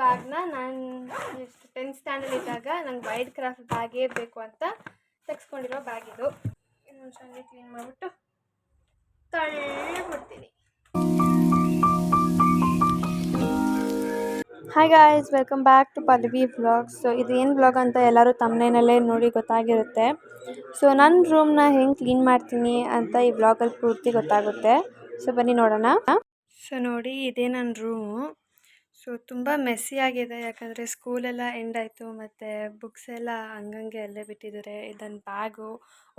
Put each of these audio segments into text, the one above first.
ಬ್ಯಾಗ್ನ ನಾನು ಎಷ್ಟು 10th standard ಇದ್ದಾಗ ನಂಗೆ ವೈಲ್ಡ್ ಕ್ರಾಫ್ಟ್ ಬ್ಯಾಗೇ ಬೇಕು ಅಂತ ತೆಗೆಸ್ಕೊಂಡಿರೋ ಬ್ಯಾಗ್ ಇದು. ಇನ್ನೊಂದು ಚೆನ್ನಾಗಿ ಕ್ಲೀನ್ ಮಾಡಿಬಿಟ್ಟು ತಳ್ಳಿಬಿಡ್ತೀನಿ. Hi guys, welcome back to Pallavi vlogs. So ಇದು ಏನು ವ್ಲಾಗ್ ಅಂತ ಎಲ್ಲರೂ ತಮ್ಮನೇನಲ್ಲೇ ನೋಡಿ ಗೊತ್ತಾಗಿರುತ್ತೆ. ಸೊ ನನ್ನ ರೂಮ್ನ ಹೆಂಗೆ ಕ್ಲೀನ್ ಮಾಡ್ತೀನಿ ಅಂತ ಈ ವ್ಲಾಗಲ್ಲಿ ಪೂರ್ತಿ ಗೊತ್ತಾಗುತ್ತೆ. ಸೊ ಬನ್ನಿ ನೋಡೋಣ. ಸೊ ನೋಡಿ, ಇದೇ ನನ್ನ ರೂಮು. ಸೊ ತುಂಬ ಮೆಸ್ಸಿ ಆಗಿದೆ, ಯಾಕಂದರೆ ಸ್ಕೂಲೆಲ್ಲ ಎಂಡ್ ಆಯಿತು ಮತ್ತು ಬುಕ್ಸ್ ಎಲ್ಲ ಹಂಗಂಗೆ ಅಲ್ಲೇ ಬಿಟ್ಟಿದ್ದಾರೆ. ಇದನ್ನು bag,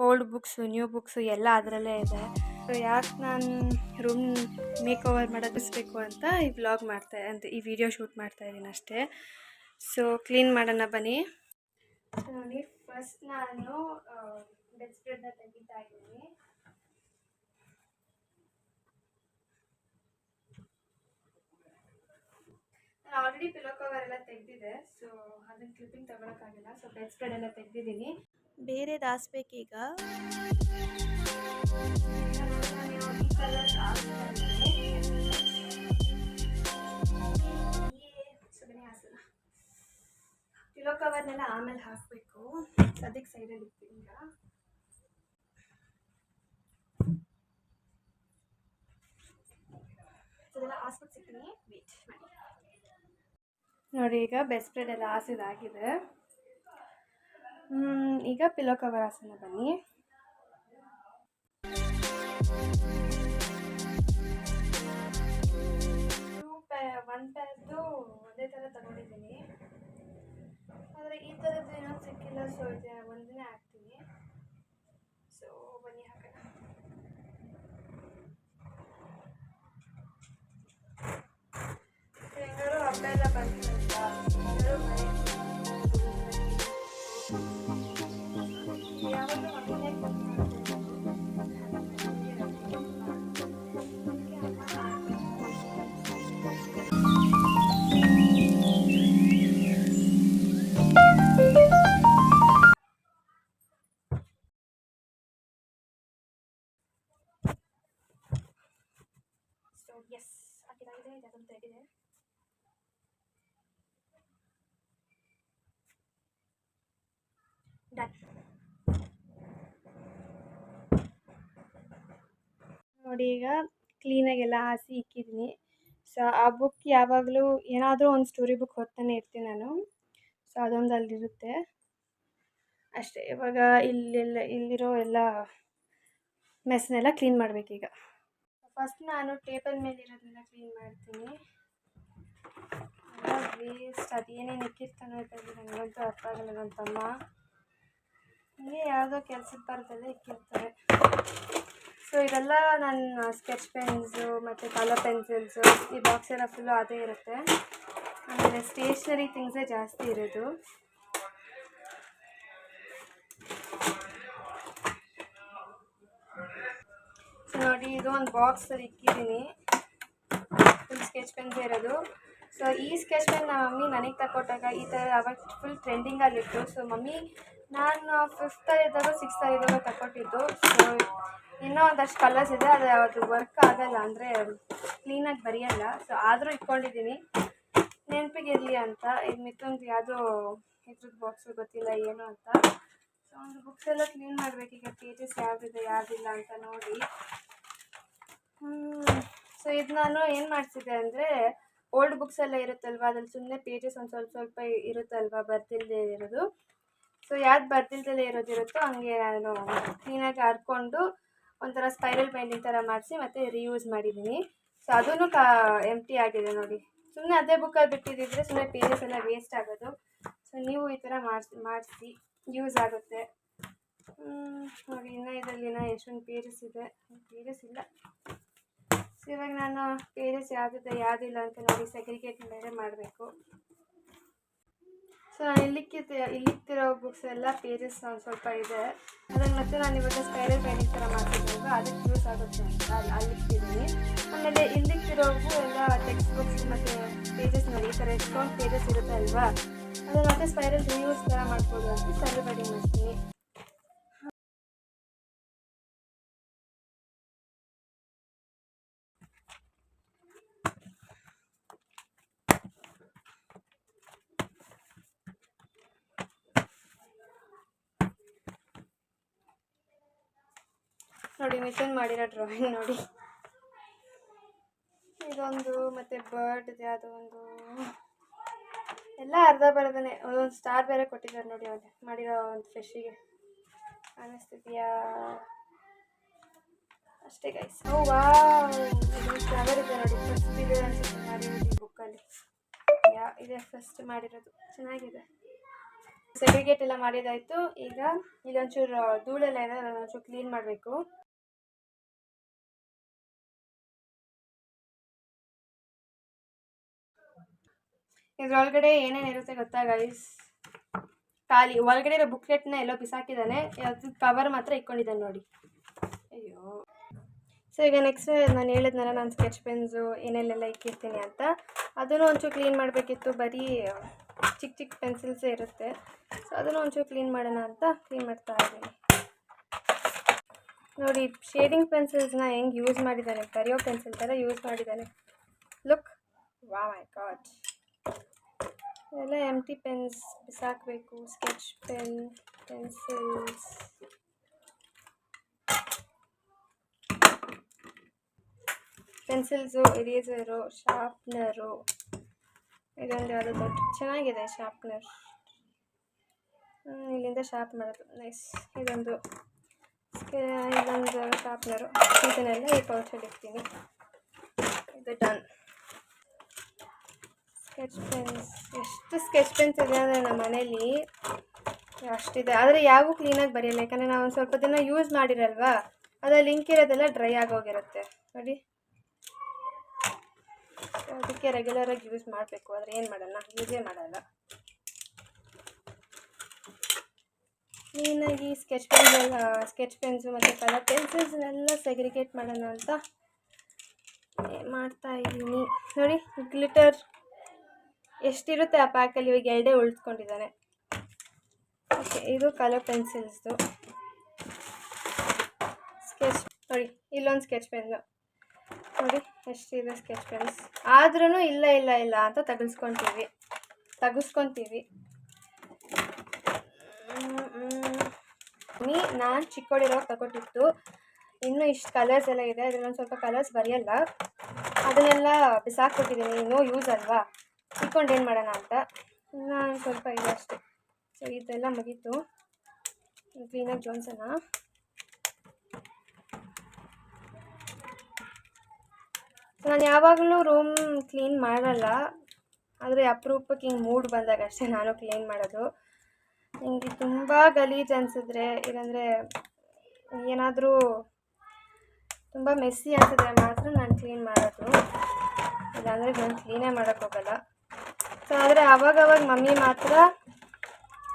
old books, new books ಎಲ್ಲ ಅದರಲ್ಲೇ ಇದೆ. ಸೊ ಯಾಕೆ ನಾನು ರೂಮ್ ಮೇಕ್ ಓವರ್ ಮಾಡೋದಿಸ್ಬೇಕು ಅಂತ ಈ ವ್ಲಾಗ್ ಈ ವಿಡಿಯೋ ಶೂಟ್ ಮಾಡ್ತಾಯಿದ್ದೀನಿ ಅಷ್ಟೇ. ಸೊ ಕ್ಲೀನ್ ಮಾಡೋಣ ಬನ್ನಿ. ಸೊ ನೋಡಿ, ಫಸ್ಟ್ ನಾನು ಬೆಡ್ ಸ್ಪ್ರೆಡ್ನ ತೆಗಿತಾ ಇದ್ದೀನಿ. ನಾನು ಆಲ್ರೆಡಿ ಪಿಲೋ ಕವರ್ ಎಲ್ಲ ತೆಗೆದಿದೆ, ಸೊ ಅದನ್ನು ಕ್ಲಿಪ್ಪಿಂಗ್ ತಗೊಳಕ್ಕಾಗಿಲ್ಲ. ಸೊ ಬೆಡ್ ಸ್ಪ್ರೆಡ್ ಎಲ್ಲ ತೆಗೆದಿದ್ದೀನಿ. ಬೇರೆ ದಾಸ್ಬೇಕೀಗ. ಪಿಲೋ ಕವರ್ನೆಲ್ಲ ಆಮೇಲೆ ಹಾಕಬೇಕು, ಅದಕ್ಕೆ ಸೈಡಲ್ಲಿ ಇರ್ತೀನಿ ಈಗ. ಅದೆಲ್ಲ ಹಾಸ್ಬಿಟ್ಟು ಸಿಗ್ತೀನಿ, ವೇಟ್ ಮಾಡಿ. ನೋಡಿ, ಈಗ ಬೆಡ್ ಸ್ಪ್ರೆಡ್ ಎಲ್ಲ ಹಾಸಿದಾಗಿದೆ. ಈಗ ಪಿಲೋ ಕವರ್ ಹಾಸೋಣ ಬನ್ನಿ. ಒಂದು ಪ್ಯಾರ್ದು ಒಂದೇ ಥರ ತಗೊಂಡಿದ್ದೀನಿ, ಆದರೆ ಈ ಥರದ್ದು ಏನೋ ಸಿಕ್ಕಿಲ್ಲ. ಸೊ ಇದು ಒಂದನೇ ಹಾಕ್ತೀನಿ. ಸೊ ಬನ್ನಿ ಹಾಕೋಣ. ಹೆಂಗಾರು ಹಬ್ಬ ಎಲ್ಲ ಬಂದಿಲ್ಲ, ಯಾವಾಗಲೂ ಮಕ್ಕಳೇ ಎಸ್ ಹಾಕಿದಾಗಿದೆ. ಇದನ್ನು ತೆಗೆದಿದೆ. ಡನ್. ನೋಡಿ, ಈಗ ಕ್ಲೀನಾಗೆಲ್ಲ ಹಾಸಿ ಇಕ್ಕಿದ್ದೀನಿ. ಸೊ ಆ ಬುಕ್ ಯಾವಾಗಲೂ ಏನಾದರೂ ಒಂದು ಸ್ಟೋರಿ ಬುಕ್ ಓದ್ತಾನೆ ಇರ್ತೀನಿ ನಾನು. ಸೊ ಅದೊಂದು ಅಲ್ಲಿರುತ್ತೆ ಅಷ್ಟೇ. ಇವಾಗ ಇಲ್ಲಿರೋ ಎಲ್ಲ ಮೆಸ್ನೆಲ್ಲ ಕ್ಲೀನ್ ಮಾಡಬೇಕೀಗ. ಫಸ್ಟ್ ನಾನು ಟೇಬಲ್ ಮೇಲೆ ಇರೋದನ್ನೆಲ್ಲ ಕ್ಲೀನ್ ಮಾಡ್ತೀನಿ. ವೇಸ್ಟ್, ಅದೇನೇನು ಇಕ್ಕಿರ್ತಾನೋ ಇದ್ದಲ್ಲಿ ನನಗಂತೂ ಅರ್ಥ ಆಗಲ್ಲ. ನನ್ನ ತಮ್ಮ ಹಂಗೆ ಯಾವುದೋ ಕೆಲಸಕ್ಕೆ ಬರ್ತದೆ ಇಕ್ಕಿರ್ತಾರೆ. ಸೊ ಇದೆಲ್ಲ ನನ್ನ ಸ್ಕೆಚ್ ಪೆನ್ಸು ಮತ್ತು ಕಲರ್ ಪೆನ್ಸಿಲ್ಸು, ಈ ಬಾಕ್ಸ್ ಎಲ್ಲ ಫುಲ್ಲು ಅದೇ ಇರುತ್ತೆ. ಆಮೇಲೆ ಸ್ಟೇಷ್ನರಿ ಥಿಂಗ್ಸೇ ಜಾಸ್ತಿ ಇರೋದು. ಸೊ ನೋಡಿ, ಇದು ಒಂದು ಬಾಕ್ಸಲ್ಲಿ ಇಕ್ಕಿದ್ದೀನಿ, ಫುಲ್ ಸ್ಕೆಚ್ ಪೆನ್ಸೇ ಇರೋದು. ಸೊ ಈ ಸ್ಕೆಚ್ ಪೆನ್ ಮಮ್ಮಿ ನನಗೆ ತಗೊಟ್ಟಾಗ ಈ ಥರ ಅವಾಗ ಫುಲ್ ಟ್ರೆಂಡಿಂಗಲ್ಲಿತ್ತು. ಸೊ ಮಮ್ಮಿ ನಾನು 5th ಇದ್ದಾಗ 6th ಇದ್ದಾಗ ತಗೊಟ್ಟಿದ್ದು. ಸೊ ಇನ್ನೂ ಒಂದಷ್ಟು ಕಲರ್ಸ್ ಇದೆ, ಅದು ವರ್ಕ್ ಆಗಲ್ಲ, ಅಂದರೆ ಕ್ಲೀನಾಗಿ ಬರೆಯಲ್ಲ. ಸೊ ಆದರೂ ಇಟ್ಕೊಂಡಿದ್ದೀನಿ ನೆನಪಿಗಿರಲಿ ಅಂತ. ಇದು ಮಿತ್ತೊಂದು ಯಾವುದೋ ಇದ್ರದ್ದು ಬಾಕ್ಸು, ಗೊತ್ತಿಲ್ಲ ಏನು ಅಂತ. ಸೊ ಒಂದು ಬುಕ್ಸ್ ಎಲ್ಲ ಕ್ಲೀನ್ ಮಾಡಬೇಕೀಗ, ಪೇಜಸ್ ಯಾವುದಿದೆ ಯಾವುದಿಲ್ಲ ಅಂತ ನೋಡಿ. ಸೊ ಇದು ನಾನು ಏನು ಮಾಡಿಸಿದೆ ಅಂದರೆ, ಓಲ್ಡ್ ಬುಕ್ಸ್ ಎಲ್ಲ ಇರುತ್ತಲ್ವ, ಅದ್ರಲ್ಲಿ ಸುಮ್ಮನೆ ಪೇಜಸ್ ಒಂದು ಸ್ವಲ್ಪ ಇರುತ್ತಲ್ವ ಬರ್ದಿಲ್ಲದೆ ಇರೋದು. ಸೊ ಯಾವ್ದು ಬರ್ದಿಲ್ದಲೇ ಇರೋದಿರುತ್ತೋ ಹಂಗೆ ನಾನು ಕ್ಲೀನಾಗಿ ಹರ್ಕೊಂಡು ಒಂಥರ ಸ್ಪೈರಲ್ ಬೈಂಡಿಂಗ್ ಥರ ಮಾಡಿಸಿ ಮತ್ತು ರೀಯೂಸ್ ಮಾಡಿದ್ದೀನಿ. ಸೊ ಅದೂ ಎಂಟಿ ಆಗಿದೆ ನೋಡಿ. ಸುಮ್ಮನೆ ಅದೇ ಬುಕ್ಕಲ್ಲಿ ಬಿಟ್ಟಿದ್ದಿದ್ರೆ ಸುಮ್ಮನೆ ಪೇಜಸ್ ಎಲ್ಲ ವೇಸ್ಟ್ ಆಗೋದು. ಸೊ ನೀವು ಈ ಥರ ಮಾಡಿಸಿ ಯೂಸ್ ಆಗುತ್ತೆ ನೋಡಿ. ಇನ್ನೂ ಇದರಲ್ಲಿ ಎಷ್ಟೊಂದು ಪೇಜಸ್ ಇದೆ, ಪೇಜಸ್ ಇಲ್ಲ. ಸೊ ಇವಾಗ ನಾನು ಪೇಜಸ್ ಯಾವುದಿದೆ ಯಾವುದಿಲ್ಲ ಅಂತ ನೋಡಿ ಸೆಗ್ರಿಗೇಟ್ ಬೇರೆ ಮಾಡಬೇಕು. ಸೊ ನಾನು ಇಲ್ಲಿಕ್ತಿರೋ ಬುಕ್ಸ್ ಎಲ್ಲ ಪೇಜಸ್ ಒಂದು ಸ್ವಲ್ಪ ಇದೆ, ಅದನ್ನು ಮತ್ತೆ ನಾನು ಇವಾಗ ಸ್ಪೈರಲ್ ಬೈಂಡಿಂಗ್ ಥರ ಮಾಡ್ತಿದ್ದಾಗ ಅದಕ್ಕೆ ಯೂಸ್ ಆಗುತ್ತೆ ಅಂತ ಅಲ್ಲಿಕ್ತಿದ್ದೀನಿ. ಆಮೇಲೆ ಇಲ್ಲಿಕ್ತಿರೋವು ಎಲ್ಲ ಟೆಕ್ಸ್ಟ್ ಬುಕ್ಸ್ ಮತ್ತು ಪೇಜಸ್ ನೋಡಿ, ಈ ಥರ ಎಷ್ಟೊಂದು ಪೇಜಸ್ ಇರುತ್ತೆ ಅಲ್ವಾ, ಅದನ್ನು ಮತ್ತೆ ಸ್ಪೈರಲ್ ರಿಯೂಸ್ ಥರ ಮಾಡ್ಬೋದು ಅಂತ ಸ್ಪೈರಲ್ ಬೈಂಡಿಂಗ್ ಮಾಡ್ತೀನಿ. ನೋಡಿ ಮಿಥುನ್ ಮಾಡಿರೋ ಡ್ರಾಯಿಂಗ್ ನೋಡಿ, ಇದೊಂದು ಮತ್ತು ಬರ್ಡ್ದು ಯಾವುದೋ ಒಂದು, ಎಲ್ಲ ಅರ್ಧ ಬರ್ಧನೇ. ಒಂದೊಂದು ಸ್ಟಾರ್ ಬೇರೆ ಕೊಟ್ಟಿದ್ದಾರೆ ನೋಡಿ ಅವನು ಮಾಡಿರೋ ಒಂದು ಫಿಶ್ಶಿಗೆ. ಅನ್ನಿಸ್ತಿದೆಯಾ? ಅಷ್ಟೇ ಗೈಸ್. ಇದೊಂದು ಫ್ಲವರ್ ಇದೆ ನೋಡಿ, ಫಸ್ಟ್ ಇದೆ ಅನ್ಸುತ್ತೆ ಮಾಡಿರೋದು ಈ ಬುಕ್ಕಲ್ಲಿ. ಇದೆ ಫಸ್ಟ್ ಮಾಡಿರೋದು, ಚೆನ್ನಾಗಿದೆ. ಸೆಗ್ರಿಗೇಟ್ ಎಲ್ಲ ಮಾಡಿದಾಯಿತು. ಈಗ ಇಲ್ಲೊಂಚೂರು ಧೂಳೆಲ್ಲ ಇದೆ, ಅದನ್ನೊಂಚೂರು ಕ್ಲೀನ್ ಮಾಡಬೇಕು. ಇದ್ರೊಳಗಡೆ ಏನೇನಿರುತ್ತೆ ಗೊತ್ತಾ ಗೈಸ್? ಖಾಲಿ ಒಳಗಡೆ ಇರೋ ಬುಕ್ಲೆಟ್ನ ಎಲ್ಲೋ ಬಿಸಾಕಿದ್ದಾನೆ, ಅದು ಕವರ್ ಮಾತ್ರ ಇಟ್ಕೊಂಡಿದ್ದಾನೆ ನೋಡಿ. ಅಯ್ಯೋ. ಸೊ ಈಗ ನೆಕ್ಸ್ಟ್ ನಾನು ಹೇಳಿದ್ನಲ್ಲ, ನಾನು ಸ್ಕೆಚ್ ಪೆನ್ಸು ಏನೆಲ್ಲೆಲ್ಲ ಇಕ್ಕಿರ್ತೀನಿ ಅಂತ, ಅದನ್ನು ಒಂಚೂರು ಕ್ಲೀನ್ ಮಾಡಬೇಕಿತ್ತು. ಬರೀ ಚಿಕ್ಕ ಚಿಕ್ಕ ಪೆನ್ಸಿಲ್ಸೇ ಇರುತ್ತೆ. ಸೊ ಅದನ್ನು ಒಂಚೂರು ಕ್ಲೀನ್ ಮಾಡೋಣ ಅಂತ ಕ್ಲೀನ್ ಮಾಡ್ತಾ ಇದ್ದೀನಿ ನೋಡಿ. ಶೇಡಿಂಗ್ ಪೆನ್ಸಿಲ್ಸ್ನ ಹೆಂಗೆ ಯೂಸ್ ಮಾಡಿದ್ದಾನೆ, ಬರೆಯೋ ಪೆನ್ಸಿಲ್ ಥರ ಯೂಸ್ ಮಾಡಿದ್ದಾನೆ. ಲುಕ್, ವಾ ಮೈ ಗಾಡ್. ಎಲ್ಲ ಎಂಟಿ ಪೆನ್ಸ್ ಬಿಸಾಕಬೇಕು. Sketch pen, pencils, pencils, eraser, sharpener. ಇದೊಂದು ಯಾವುದೋ ದೊಡ್ಡ ಚೆನ್ನಾಗಿದೆ ಶಾರ್ಪ್ನರ್. ಇಲ್ಲಿಂದ ಶಾರ್ಪ್ ಮಾಡೋದು, ನೈಸ್. ಇದೊಂದು ಶಾರ್ಪ್ನರು. ಇದನ್ನೆಲ್ಲ ಈ ಪೌಚಲ್ಲಿ ಇರ್ತೀನಿ. ಇದು ಡನ್. ಸ್ಕೆಚ್ ಪೆನ್ಸ್, ಎಷ್ಟು ಸ್ಕೆಚ್ ಪೆನ್ಸ್ ಇದೆ ಅಂದರೆ ನಮ್ಮ ಮನೇಲಿ ಅಷ್ಟಿದೆ. ಆದರೆ ಯಾವೂ ಕ್ಲೀನಾಗಿ ಬರೆಯಲ್ಲ, ಯಾಕಂದರೆ ನಾವು ಒಂದು ಸ್ವಲ್ಪ ದಿನ ಯೂಸ್ ಮಾಡಿರಲ್ವಾ, ಅದ್ರಲ್ಲಿ ಲಿಂಕ್ ಇರೋದೆಲ್ಲ ಡ್ರೈ ಆಗೋಗಿರುತ್ತೆ ನೋಡಿ. ಅದಕ್ಕೆ ರೆಗ್ಯುಲರಾಗಿ ಯೂಸ್ ಮಾಡಬೇಕು. ಆದರೆ ಏನು ಮಾಡೋಣ, ಯೂಸೇ ಮಾಡಲ್ಲ. ಕ್ಲೀನಾಗಿ ಸ್ಕೆಚ್ ಪೆನ್ಸು ಮತ್ತು ಕಲರ್ ಪೆನ್ಸಿಲ್ಸ್ನೆಲ್ಲ ಸೆಗ್ರಿಗೇಟ್ ಮಾಡೋಣ ಅಂತ ಮಾಡ್ತಾ ಇದ್ದೀನಿ ನೋಡಿ. ಗ್ಲಿಟರ್ ಎಷ್ಟಿರುತ್ತೆ ಆ ಪ್ಯಾಕಲ್ಲಿ, ಇವಾಗ 2 ಉಳಿಸ್ಕೊಂಡಿದ್ದಾನೆ. ಓಕೆ, ಇದು ಕಲರ್ ಪೆನ್ಸಿಲ್ಸ್ದು ಸ್ಕೆಚ್ ನೋಡಿ. ಇಲ್ಲೊಂದು ಸ್ಕೆಚ್ ಪೆನ್ನು ನೋಡಿ, ಎಷ್ಟಿದೆ ಸ್ಕೆಚ್ ಪೆನ್ಸ್. ಆದ್ರೂ ಇಲ್ಲ ಅಂತ ತೆಗೆಸ್ಕೊತೀವಿ. ನಾನು ಚಿಕ್ಕವಳಿರೋವಾಗ ತಗೊಟ್ಟಿತ್ತು. ಇನ್ನೂ ಇಷ್ಟು ಕಲರ್ಸ್ ಎಲ್ಲ ಇದೆ, ಅದರಲ್ಲೊಂದು ಸ್ವಲ್ಪ ಕಲರ್ಸ್ ಬರೆಯಲ್ಲ, ಅದನ್ನೆಲ್ಲ ಬಿಸಾಕ್ಬಿಟ್ಟಿದ್ದೀನಿ. ಇನ್ನೂ ಯೂಸ್ ಅಲ್ವಾ, ಇಟ್ಕೊಂಡು ಏನು ಮಾಡೋಣ ಅಂತ. ಇನ್ನೂ ಸ್ವಲ್ಪ ಇದೆ ಅಷ್ಟೇ. ಸೊ ಇದೆಲ್ಲ ಮುಗೀತು, ಕ್ಲೀನಾಗಿ ಜೋಡಿಸೋಣ. ನಾನು ಯಾವಾಗಲೂ ರೂಮ್ ಕ್ಲೀನ್ ಮಾಡಲ್ಲ, ಆದರೆ ಅಪರೂಪಕ್ಕೆ ಹಿಂಗೆ ಮೂಡ್ ಬಂದಾಗ ಅಷ್ಟೇ ನಾನು ಕ್ಲೀನ್ ಮಾಡೋದು. ಹಿಂಗೆ ತುಂಬ ಗಲೀಜು ಅನಿಸಿದ್ರೆ, ಇಲ್ಲಾಂದರೆ ಏನಾದರೂ ತುಂಬ ಮೆಸ್ಸಿ ಅನಿಸಿದ್ರೆ ಮಾತ್ರ ನಾನು ಕ್ಲೀನ್ ಮಾಡೋದು, ಇಲ್ಲಾಂದರೆ ನಾನು ಕ್ಲೀನೇ ಮಾಡೋಕ್ಕೋಗಲ್ಲ. ಸೊ ಆದರೆ ಅವಾಗವಾಗ ಮಮ್ಮಿ ಮಾತ್ರ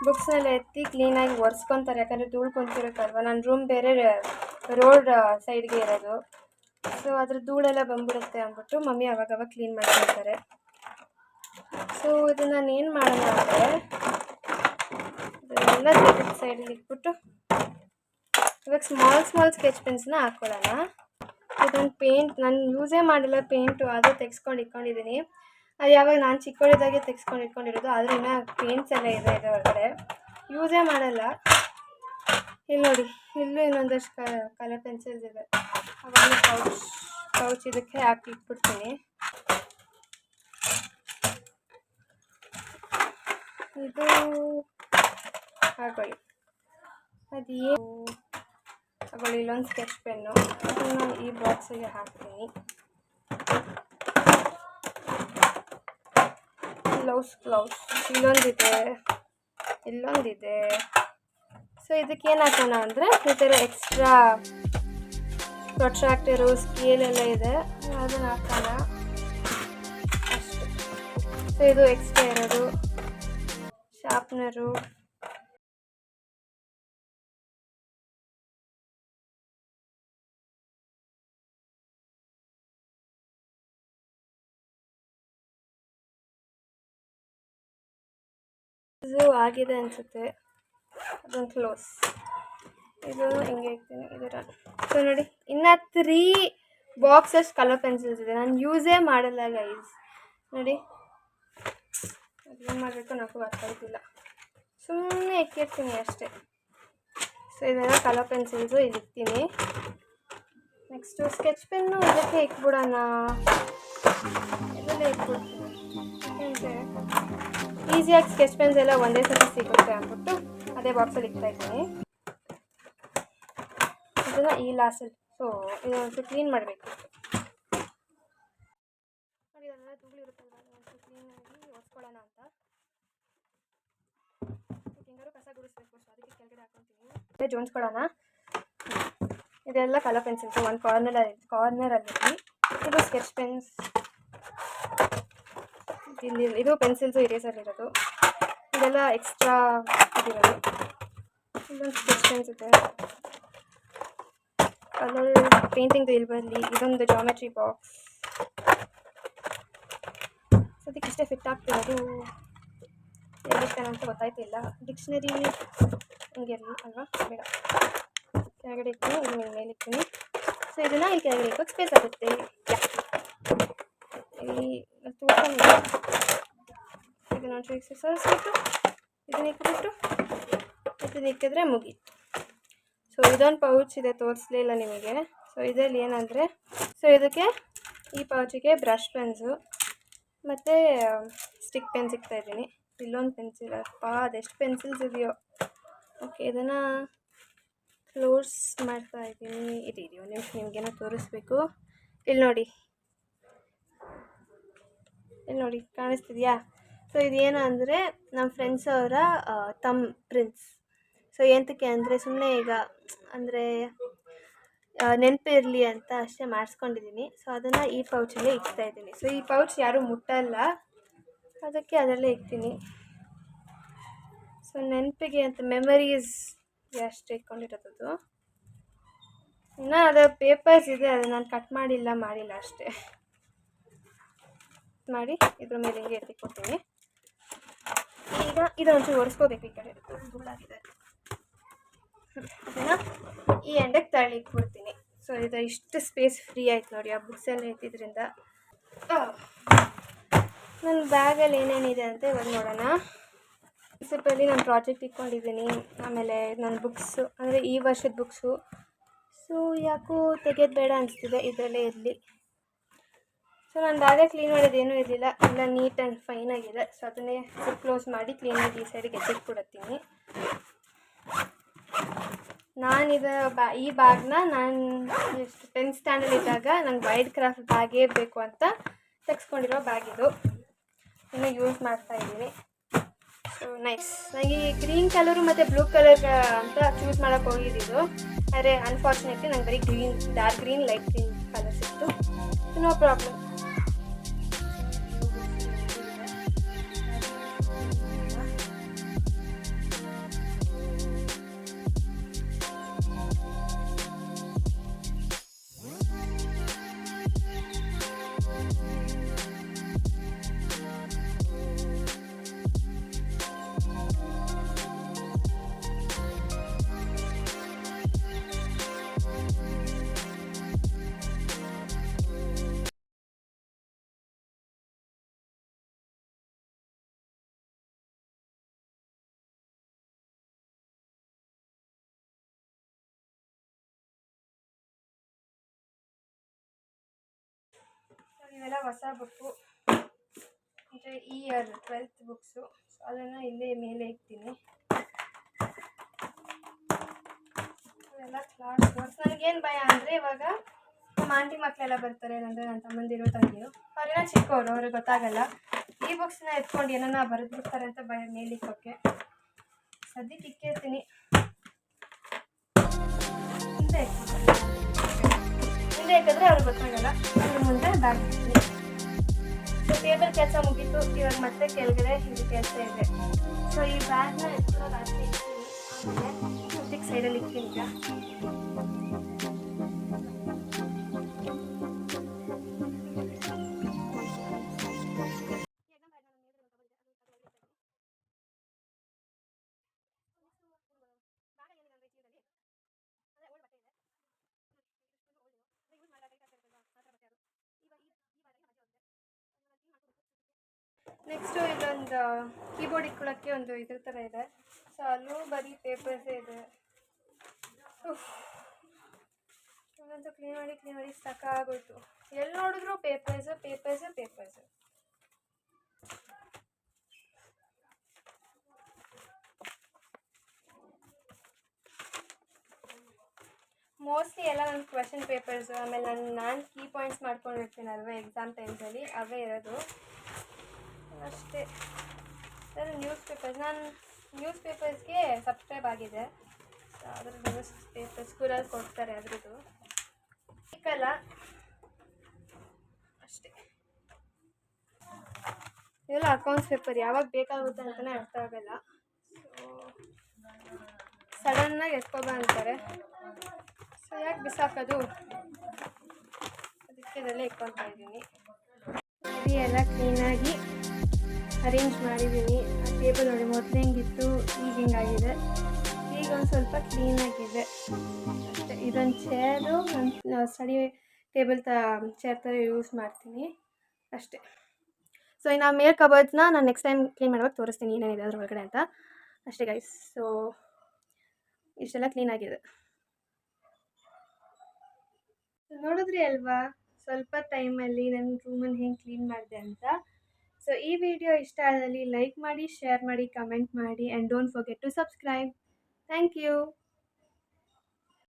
ಬುಕ್ಸ್ನೆಲ್ಲ ಎತ್ತಿ ಕ್ಲೀನಾಗಿ ಒರೆಸ್ಕೊತಾರೆ, ಯಾಕಂದರೆ ಧೂಳು ಕುಂತಿರುತ್ತಲ್ವ. ನನ್ನ ರೂಮ್ ಬೇರೆ ರೋಡ್ ಸೈಡ್ಗೆ ಇರೋದು, ಸೊ ಅದ್ರ ಧೂಳೆಲ್ಲ ಬಂದ್ಬಿಡುತ್ತೆ ಅಂದ್ಬಿಟ್ಟು ಮಮ್ಮಿ ಅವಾಗವಾಗ ಕ್ಲೀನ್ ಮಾಡ್ಕೊಳ್ತಾರೆ. ಸೊ ಇದನ್ನು ನಾನು ಏನು ಮಾಡೋಣ ಅಂದರೆ, ಇದನ್ನೆಲ್ಲ ಸೈಡಲ್ಲಿ ಇಟ್ಬಿಟ್ಟು ಇವಾಗ ಸ್ಮಾಲ್ ಸ್ಕೆಚ್ ಪೆನ್ಸ್ನ ಹಾಕ್ಕೊಳ್ಳೋಣ. ಇದೊಂದು ಪೇಂಟ್ ನಾನು ಯೂಸೇ ಮಾಡಿಲ್ಲ, ಪೇಂಟು ಅದು ತೆಗೆಸ್ಕೊಂಡು ಇಟ್ಕೊಂಡಿದ್ದೀನಿ. ಅದು ಯಾವಾಗ ನಾನು ಚಿಕ್ಕವಳಿದ್ದಾಗೆ ತೆಗೆಸ್ಕೊಂಡು ಇಟ್ಕೊಂಡಿರೋದು, ಆದರೂ ಇನ್ನೂ ಪೇಂಟ್ಸ್ ಎಲ್ಲ ಇದೆ ಒಳಗಡೆ, ಯೂಸೇ ಮಾಡಲ್ಲ. ಇಲ್ಲಿ ನೋಡಿ, ಇಲ್ಲೂ ಇನ್ನೊಂದಷ್ಟು ಕಲರ್ ಪೆನ್ಸಿಲ್ಸ್ ಇದೆ. ಅವಾಗ ಪೌಚ್ ಇದಕ್ಕೆ ಹಾಕಿ ಇಟ್ಬಿಡ್ತೀನಿ. ಇದು ಹಾಕೊಳ್ಳಿ, ಹಾಕೊಳ್ಳಿ. ಇಲ್ಲೊಂದು ಸ್ಕೆಚ್ ಪೆನ್ನು, ಅದನ್ನು ಈ ಬಾಕ್ಸಿಗೆ ಹಾಕ್ತೀನಿ. ಗ್ಲೌಸ್ ಇಲ್ಲೊಂದಿದೆ. ಸೊ ಇದಕ್ಕೆ ಏನು ಹಾಕೋಣ ಅಂದರೆ, ಈ ಥರ ಎಕ್ಸ್ಟ್ರಾ ಪ್ರೊಟ್ರಾಕ್ಟರು, ಸ್ಕೇಲ್ ಎಲ್ಲ ಇದೆ, ಅದನ್ನು ಹಾಕೋಣ ಅಷ್ಟೆ. ಸೊ ಇದು ಎಕ್ಸ್ಟ್ರಾ ಇರೋದು ಶಾರ್ಪ್ನರು. ಇದು ಆಗಿದೆ ಅನಿಸುತ್ತೆ, ಅದೊಂದು ಕ್ಲೋಸ್. ಇದು ಹಿಂಗೆ ಇರ್ತೀನಿ, ಇದು ರನ್. ಸೊ ನೋಡಿ, ಇನ್ನು 3 ಬಾಕ್ಸಸ್ ಕಲರ್ ಪೆನ್ಸಿಲ್ಸ್ ಇದೆ, ನಾನು ಯೂಸೇ ಮಾಡಲ್ಲ ಗೈಸ್ ನೋಡಿ. ಅದೇನು ಮಾಡಬೇಕು ನನಗೂ ಗೊತ್ತಾಗ್ತಿಲ್ಲ, ಸುಮ್ಮನೆ ಇಕ್ಕಿರ್ತೀನಿ ಅಷ್ಟೇ. ಸೊ ಇದೆಲ್ಲ ಕಲರ್ ಪೆನ್ಸಿಲ್ಸು ಇಲ್ಲಿ ಇಕ್ತೀನಿ. ನೆಕ್ಸ್ಟು ಸ್ಕೆಚ್ ಪೆನ್ನು ಇದಕ್ಕೆ ಇಟ್ಬಿಡೋಣ, ಇದರಲ್ಲೇ ಇಟ್ಬಿಡ್ತೀನಿ. ಯಾಕೆಂದರೆ ಈಸಿಯಾಗಿ ಸ್ಕೆಚ್ ಪೆನ್ಸ್ ಎಲ್ಲ ಒಂದೇ ಸತಿ ಸಿಗುತ್ತೆ ಅಂದ್ಬಿಟ್ಟು ಅದೇ ಬಾಕ್ಸಲ್ಲಿ ಇಡ್ತಾಯಿದ್ದೀನಿ. ಇದನ್ನು ಈ ಲಾಸಲ್ಲಿ ಇದೊಂದು ಕ್ಲೀನ್ ಮಾಡಬೇಕು. ನೋಡಿ ಅದೆಲ್ಲ ಧೂಳಿರುತ್ತಲ್ವ, ಅದೊಂದು ಕ್ಲೀನಾಗಿ ಒರೆಸ್ಕೊಳ್ಳೋಣ ಅಂತ. ಹೆಂಗಾರು ಕಸ ಗುಡಿಸ್ಬೇಕು, ಸೊ ಅದಕ್ಕೆ ಕೆಳಗಡೆ ಹಾಕೊತೀನಿ. ಮತ್ತೆ ಜೋಡಿಸ್ಕೊಳ್ಳೋಣ. ಇದೆಲ್ಲ ಕಲರ್ ಪೆನ್ಸಿಲ್ಸು ಒಂದು ಕಾರ್ನರಲ್ಲಿ. ಇದು ಸ್ಕೆಚ್ ಪೆನ್ಸ್, ಇದು ಪೆನ್ಸಿಲ್ಸು ಇರೇಸರ್ ಇರೋದು. ಇದೆಲ್ಲ ಎಕ್ಸ್ಟ್ರಾ ಇದಿರೋದು. ಇದೊಂದು ಸ್ಕೆಚ್ ಪೆನ್ಸ್ ಇದೆ, ಕಲರ್ ಪೇಂಟಿಂಗ್ದು ಇಲ್ಲಿ ಬರಲಿ. ಇದೊಂದು ಜಾಮೆಟ್ರಿ ಬಾಕ್ಸ್, ಅದಕ್ಕೆ ಇಷ್ಟೇ ಫಿಟ್ ಆಗ್ತಿರೋದು. ಎಲ್ಲಿರ್ತಾನೆ ಅಂತ ಗೊತ್ತಾಯ್ತಿಲ್ಲ. ಡಿಕ್ಷನರಿ ಹಿಂಗೆ ಇರಲಿ ಅಲ್ವಾ, ಬೇಡ. ಕೆಳಗಡೆ ಇರ್ತೀನಿ, ಇದು ಮೇಲೆ ಇರ್ತೀನಿ. ಸೊ ಇದನ್ನು ಇಲ್ಲಿ ಕೆಳಗಡೆ ಇಕ್ಕೋಕ್ಕೆ ಸ್ಪೇಸ್ ಆಗುತ್ತೆ. ಇಲ್ಲಿ ತೂಕೊಂಡು ಇದನ್ನು ಸರಿಸ್ಬಿಟ್ಟು ಇದನ್ನ ಇಕ್ಬಿಟ್ಟು ಇದನ್ನ ಇಕ್ಕಿದ್ರೆ ಮುಗೀತು. ಸೊ ಇದೊಂದು ಪೌಚ್ ಇದೆ, ತೋರಿಸ್ಲೇ ಇಲ್ಲ ನಿಮಗೆ. ಸೊ ಇದರಲ್ಲಿ ಏನಂದರೆ, ಸೊ ಇದಕ್ಕೆ ಈ ಪೌಚಿಗೆ ಬ್ರಷ್ ಪೆನ್ಸು ಮತ್ತು ಸ್ಟಿಕ್ ಪೆನ್ ಇದ್ದೀನಿ. ಇಲ್ಲೊಂದು ಪೆನ್ಸಿಲ್, ಅದೆಷ್ಟು ಪೆನ್ಸಿಲ್ಸ್ ಇದೆಯೋ. ಓಕೆ, ಇದನ್ನು ಕ್ಲೋಸ್ ಮಾಡ್ತಾಯಿದ್ದೀನಿ. ಇದು ಒಂದು ನಿಮಿಷ ನಿಮಗೇನೋ ತೋರಿಸ್ಬೇಕು. ಇಲ್ಲಿ ನೋಡಿ ಕಾಣಿಸ್ತಿದೆಯಾ? ಸೊ ಇದೇನು ಅಂದರೆ ನಮ್ಮ ಫ್ರೆಂಡ್ಸ್ ಅವರ ಪ್ರಿನ್ಸ್. ಸೊ ಎಂತಕ್ಕೆ ಅಂದರೆ ಸುಮ್ಮನೆ ಈಗ ಅಂದರೆ ನೆನಪಿರಲಿ ಅಂತ ಅಷ್ಟೇ ಮಾಡಿಸ್ಕೊಂಡಿದ್ದೀನಿ. ಸೊ ಅದನ್ನು ಈ ಪೌಚಲ್ಲೇ ಇಡ್ತಾಯಿದ್ದೀನಿ. ಸೊ ಈ ಪೌಚ್ ಯಾರೂ ಮುಟ್ಟಲ್ಲ, ಅದಕ್ಕೆ ಅದರಲ್ಲೇ ಇಡ್ತೀನಿ. ಸೊ ನೆನಪಿಗೆ ಅಂತ, ಮೆಮರೀಸ್ ಅಷ್ಟೇ ಇಟ್ಕೊಂಡಿರೋದು. ಇನ್ನು ಅದರ ಪೇಪರ್ಸ್ ಇದೆ, ಅದು ನಾನು ಕಟ್ ಮಾಡಿಲ್ಲ ಅಷ್ಟೇ. ಮಾಡಿ ಇದ್ರ ಮೇಲೆ ಹಿಂಗೆ ಎತ್ತಿಕೊಡ್ತೀನಿ. ಈಗ ಇದೊಂಚೂರು ಒರೆಸ್ಕೋಬೇಕು, ಈ ಕಡೆ ಧೂಳಾಗಿದೆ. ಅದನ್ನು ಈ ಎಂಡಕ್ಕೆ ತಳ್ಳಿಕ್ಬಿಡ್ತೀನಿ. ಸೊ ಇದು ಇಷ್ಟು ಸ್ಪೇಸ್ ಫ್ರೀ ಆಯ್ತು ನೋಡಿ ಆ ಬುಕ್ಸ್ ಎಲ್ಲ ಎತ್ತಿದ್ರಿಂದ. ನನ್ನ ಬ್ಯಾಗಲ್ಲಿ ಏನೇನಿದೆ ಅಂತ ಇವಾಗ ನೋಡೋಣ. ಪ್ರಿನ್ಸಿಪಲ್ಲಿ ನಾನು ಪ್ರಾಜೆಕ್ಟ್ ಇಟ್ಕೊಂಡಿದ್ದೀನಿ, ಆಮೇಲೆ ನನ್ನ ಬುಕ್ಸು ಅಂದರೆ ಈ ವರ್ಷದ ಬುಕ್ಸು. ಸೊ ಯಾಕೋ ತೆಗೆಯೋದು ಬೇಡ ಅನಿಸ್ತಿದೆ, ಇದರಲ್ಲೇ ಇರಲಿ. ಸೊ ನಾನು ಬ್ಯಾಗ ಕ್ಲೀನ್ ಮಾಡೋದೇನೂ ಇರಲಿಲ್ಲ, ಎಲ್ಲ ನೀಟ್ ಆ್ಯಂಡ್ ಫೈನಾಗಿದೆ. ಸೊ ಅದನ್ನೇ ಕ್ಲೋಸ್ ಮಾಡಿ ಕ್ಲೀನಾಗಿ ಈ ಸೈಡಿಗೆ ಎತ್ತಿಟ್ಬಿಡುತ್ತೀನಿ. ಈ ಬ್ಯಾಗ್ನ ನಾನು ಎಷ್ಟು 10th ಸ್ಟ್ಯಾಂಡರ್ಡ್ ಇದ್ದಾಗ ನಂಗೆ ವೈಲ್ಡ್ ಕ್ರಾಫ್ಟ್ ಬ್ಯಾಗೇ ಬೇಕು ಅಂತ ತೆಗೆಸ್ಕೊಂಡಿರೋ ಬ್ಯಾಗ್ ಇದು. ಇನ್ನೂ ಯೂಸ್ ಮಾಡ್ತಾಯಿದ್ದೀನಿ. So nice. ನನಗೆ ಗ್ರೀನ್ ಕಲರು ಮತ್ತು ಬ್ಲೂ ಕಲರ್ ಅಂತ ಚೂಸ್ ಮಾಡೋಕ್ಕೆ ಹೋಗಿದ್ದು, ಆದರೆ ಅನ್ಫಾರ್ಚುನೇಟ್ಲಿ ನಂಗೆ ಬರೀ dark green, light green colour ಸಿಕ್ತು. No problem. ಇವೆಲ್ಲ ಹೊಸ ಬುಕ್ಕು, ಅಂದರೆ ಈ ಇಯರ್ 12th ಬುಕ್ಸು. ಸೊ ಅದನ್ನು ಇಲ್ಲೇ ಮೇಲೆ ಇಡ್ತೀನಿ. ಅವೆಲ್ಲ ಕ್ಲಾಸ್ ವರ್ಕ್ಸ್. ನನಗೇನು ಭಯ ಅಂದರೆ, ಇವಾಗ ನಮ್ಮ ಆಂಟಿ ಮಕ್ಕಳೆಲ್ಲ ಬರ್ತಾರೆ, ಅಂದರೆ ನನ್ನ ತಮ್ಮಂದಿರು ತಂಗಿರು, ಅವರೆಲ್ಲ ಚಿಕ್ಕವರು, ಅವ್ರಿಗೆ ಗೊತ್ತಾಗಲ್ಲ. ಈ ಬುಕ್ಸ್ನ ಎತ್ಕೊಂಡು ಏನನ್ನ ಬರೆದ್ಬಿಡ್ತಾರೆ ಅಂತ ಭಯ ಮೇಲಿಕ್ಕೋಕ್ಕೆ. ಸದ್ಯಕ್ಕೆ ಇಕ್ಕಿರ್ತೀನಿ. ಹಿಂದೆ ಇಕ್ಕಿದ್ರೆ ಅವ್ರಿಗೆ ಗೊತ್ತಾಗಲ್ಲ. ಅದ್ರ ಮುಂದೆ ಬ್ಯಾಗ್ ಇಡ್ತೀನಿ. ಸೊ ಟೇಬಲ್ ಕೆಲಸ ಮುಗೀತು, ಇವಾಗ ಮತ್ತೆ ಕೆಳಗಡೆ ಇದು ಕೆಲಸ ಇದೆ. ಸೊ ಈ ಬ್ಯಾಗ್ನ ಎತ್ಕೊಳ್ಳೋದು ಅಷ್ಟೇ ಇಡ್ತೀನಿ. ಆಮೇಲೆ ಸದ್ಯಕ್ಕೆ ಸೈಡಲ್ಲಿ ಇಡ್ತೀನಿ. ಈಗ ನೆಕ್ಸ್ಟು ಇದೊಂದು ಕೀಬೋರ್ಡ್ ಇಟ್ಕೊಳ್ಳೋಕ್ಕೆ ಒಂದು ಇದ್ರ ಥರ ಇದೆ. ಸೊ ಅಲ್ಲೂ ಬರೀ ಪೇಪರ್ಸೇ ಇದೆ. ನಾನಂತೂ ಕ್ಲೀನ್ ಮಾಡಿ ಸಾಕಾಗೋಯ್ತು. ಎಲ್ಲಿ ನೋಡಿದ್ರು ಪೇಪರ್ಸು. ಮೋಸ್ಟ್ಲಿ ಎಲ್ಲ ನನ್ನ ಕ್ವೆಶನ್ ಪೇಪರ್ಸು, ಆಮೇಲೆ ನಾನು ಕೀ ಪಾಯಿಂಟ್ಸ್ ಮಾಡ್ಕೊಂಡಿರ್ತೀನಲ್ವ ಎಕ್ಸಾಮ್ ಟೈಮ್ಸಲ್ಲಿ, ಅವೇ ಇರೋದು ಅಷ್ಟೇ. ನಾನು ನ್ಯೂಸ್ ಪೇಪರ್ಸ್ಗೆ ಸಬ್ಸ್ಕ್ರೈಬ್ ಆಗಿದೆ. ಸೊ ಅದ್ರ ನ್ಯೂಸ್ ಪೇಪರ್ ಸ್ಕೂಲಲ್ಲಿ ಕೊಡ್ತಾರೆ ಅದ್ರದ್ದು ಸಿಕ್ಕಲ್ಲ ಅಷ್ಟೇ. ಇದೆಲ್ಲ ಅಕೌಂಟ್ಸ್ ಪೇಪರ್ ಯಾವಾಗ ಬೇಕಾಗುತ್ತೆ ಅಂತಲೇ ಅರ್ಥ ಆಗಲ್ಲ. ಸೊ ಸಡನ್ನಾಗಿ ಎತ್ಕೊಬ ಅಂತಾರೆ. ಸೊ ಯಾಕೆ ಬಿಸಾಕೋದು, ಅದಕ್ಕೆ ಇದೆಲ್ಲ ಇಟ್ಕೊತಾ ಇದ್ದೀನಿ. ಎಲ್ಲ ಕ್ಲೀನಾಗಿ ಅರೇಂಜ್ ಮಾಡಿದ್ದೀನಿ. ಆ ಟೇಬಲ್ ನೋಡಿ, ಮೊದಲು ಹೆಂಗಿತ್ತು ಈಗ ಹಿಂಗಾಗಿದೆ. ಈಗ ಒಂದು ಸ್ವಲ್ಪ ಕ್ಲೀನಾಗಿದೆ ಅಷ್ಟೇ. ಇದೊಂದು ಚೇರು ನಾನು ಸ್ಟಡಿ ಟೇಬಲ್ ಚೇರ್ ಥರ ಯೂಸ್ ಮಾಡ್ತೀನಿ ಅಷ್ಟೇ. ಸೊ ಇನ್ನು ಮೇಲ್ ಕಬೋರ್ಡ್ಸ್ನ ನಾನು ನೆಕ್ಸ್ಟ್ ಟೈಮ್ ಕ್ಲೀನ್ ಮಾಡುವಾಗ ತೋರಿಸ್ತೀನಿ ಏನೇನಿದೆ ಅದ್ರ ಒಳಗಡೆ ಅಂತ ಅಷ್ಟೇ ಗೈಸ್. ಸೊ ಇಷ್ಟೆಲ್ಲ ಕ್ಲೀನಾಗಿದೆ. ನೋಡಿದ್ರಿ ಅಲ್ವಾ ಸ್ವಲ್ಪ ಟೈಮಲ್ಲಿ ನನ್ನ ರೂಮನ್ನು ಹೆಂಗೆ ಕ್ಲೀನ್ ಮಾಡಿದೆ ಅಂತ. ಸೊ ಈ ವಿಡಿಯೋ ಇಷ್ಟ ಆದಲ್ಲಿ ಲೈಕ್ ಮಾಡಿ, ಶೇರ್ ಮಾಡಿ, ಕಮೆಂಟ್ ಮಾಡಿ, and don't forget to subscribe. Thank you.